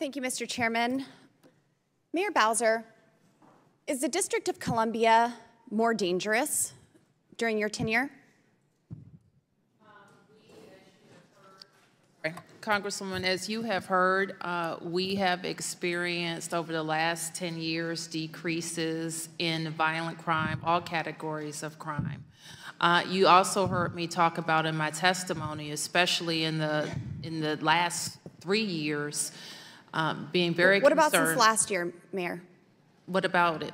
Thank you, Mr. Chairman. Mayor Bowser, is the District of Columbia more dangerous during your tenure? Congresswoman, as you have heard, we have experienced over the last 10 years decreases in violent crime, all categories of crime. You also heard me talk about in my testimony, especially in the last 3 years, being very concerned. What about since last year, Mayor? What about it?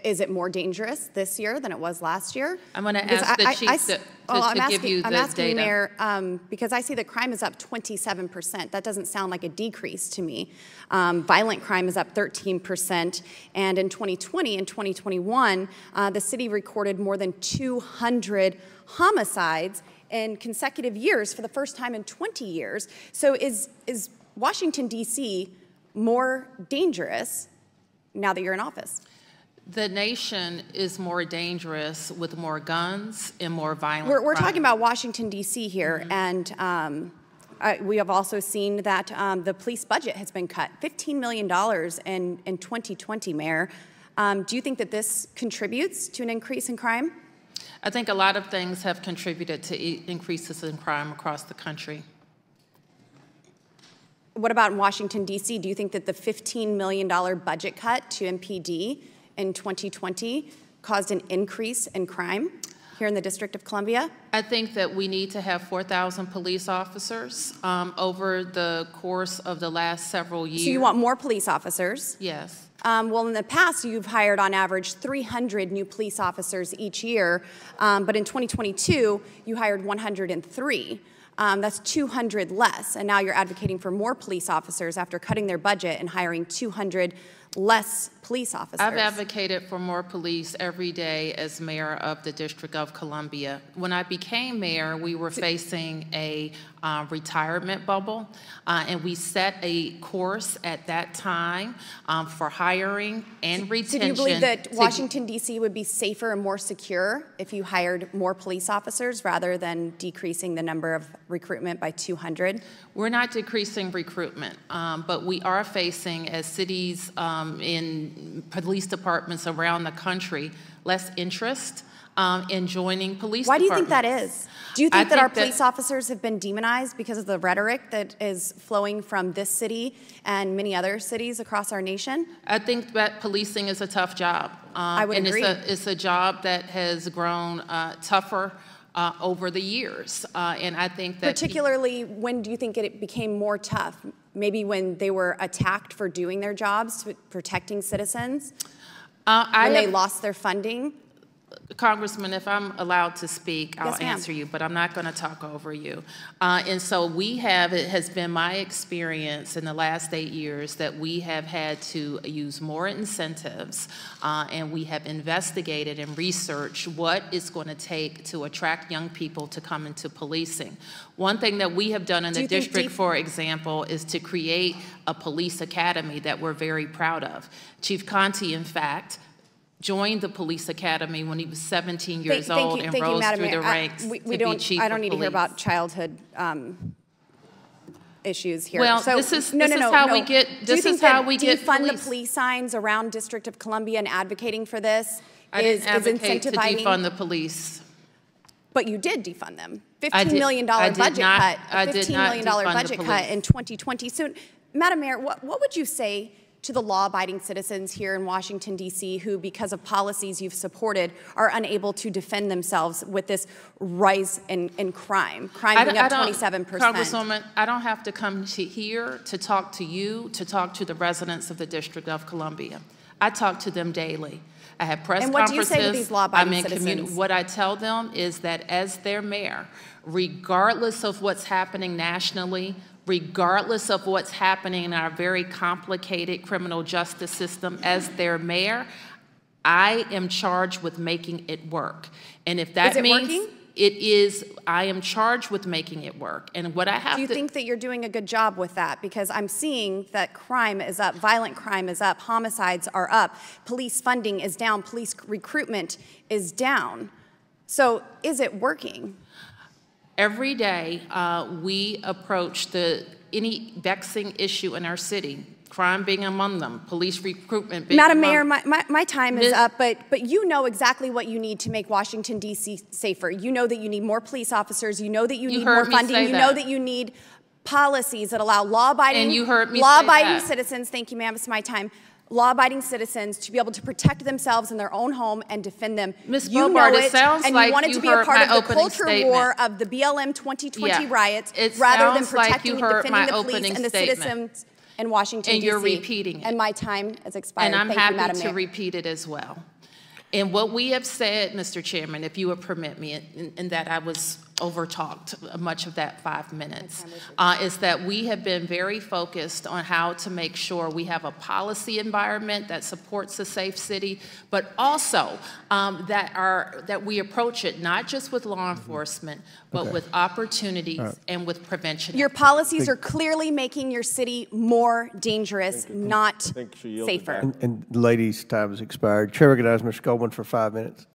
Is it more dangerous this year than it was last year? I'm going to ask the chief to give you the data. I'm asking you, Mayor, because I see that crime is up 27%. That doesn't sound like a decrease to me. Violent crime is up 13%. And in 2020 and 2021, the city recorded more than 200 homicides in consecutive years for the first time in 20 years. So is Washington, D.C. more dangerous now that you're in office? The nation is more dangerous with more guns and more violent We're crime. talking about Washington, D.C. here, and we have also seen that the police budget has been cut, $15 million in 2020, Mayor. Do you think that this contributes to an increase in crime? I think a lot of things have contributed to increases in crime across the country. What about in Washington, D.C.? Do you think that the $15 million budget cut to MPD in 2020 caused an increase in crime here in the District of Columbia? I think that we need to have 4,000 police officers over the course of the last several years. So you want more police officers? Yes. Well, in the past, you've hired on average 300 new police officers each year, but in 2022, you hired 103. That's 200 less, and now you're advocating for more police officers after cutting their budget and hiring 200 less police officers. I've advocated for more police every day as mayor of the District of Columbia. When I became mayor, we were facing a retirement bubble, and we set a course at that time for hiring and retention. Do you believe that Washington, D.C. would be safer and more secure if you hired more police officers rather than decreasing the number of recruitment by 200? We're not decreasing recruitment, but we are facing, as cities in police departments around the country, less interest in joining police departments. Why do you think that is? Do you think that our police officers have been demonized because of the rhetoric that is flowing from this city and many other cities across our nation? I think that policing is a tough job. I would agree. It's a job that has grown tougher over the years, and I think that— Particularly, when do you think it became more tough? Maybe when they were attacked for doing their jobs, protecting citizens? When they lost their funding? Congressman, if I'm allowed to speak, I'll Yes, answer you, but I'm not going to talk over you. And so it has been my experience in the last 8 years that we have had to use more incentives, and we have investigated and researched what it's going to take to attract young people to come into policing. One thing that we have done in the district, for example, is to create a police academy that we're very proud of. Chief Conte, in fact, joined the police academy when he was 17 years old and rose through the ranks to be chief of police. I don't need to hear about childhood issues here. Well, so, this is how we get defund the police signs around District of Columbia and advocating for this is advocate to incentivizing defund the police. But you did defund them. $15 million budget cut. A $15 million budget cut in 2020. So, Madam Mayor, what would you say to the law-abiding citizens here in Washington, D.C., who, because of policies you've supported, are unable to defend themselves with this rise in crime? Crime being up 27%. Congresswoman, I don't have to come here to talk to you, to talk to the residents of the District of Columbia. I talk to them daily. I have press conferences. And what do you say to these law-abiding citizens? What I tell them is that as their mayor, regardless of what's happening nationally, regardless of what's happening in our very complicated criminal justice system, as their mayor, I am charged with making it work. And if that means it is, I am charged with making it work. And what I have to— Do you think that you're doing a good job with that? Because I'm seeing that crime is up, violent crime is up, homicides are up, police funding is down, police recruitment is down. So is it working? Every day, we approach the any vexing issue in our city, crime being among them, police recruitment being Madam among Mayor, my time is up, but you know exactly what you need to make Washington, D.C. safer. You know that you need more police officers. You know that you need more funding. You know that you need policies that allow law-abiding citizens, thank you, ma'am, it's my time, law-abiding citizens to be able to protect themselves in their own home and defend them. Ms. You Boebert, know it sounds and like you wanted you to be a heard part my of the culture opening war of the BLM 2020 riots It rather than sounds like protecting you and heard defending my the police opening and the statement. citizens in Washington, And D.C. you're repeating it. And my time has expired. And I'm Thank you, Madam happy to Mayor. repeat it as well. And what we have said, Mr. Chairman, if you would permit me, in that I was over-talked much of that 5 minutes, is that we have been very focused on how to make sure we have a policy environment that supports a safe city, but also that we approach it not just with law enforcement, but with opportunities and with prevention. Your policies are clearly making your city more dangerous, not safer. And ladies' time has expired. Chair recognizes Mr. Goldman for 5 minutes.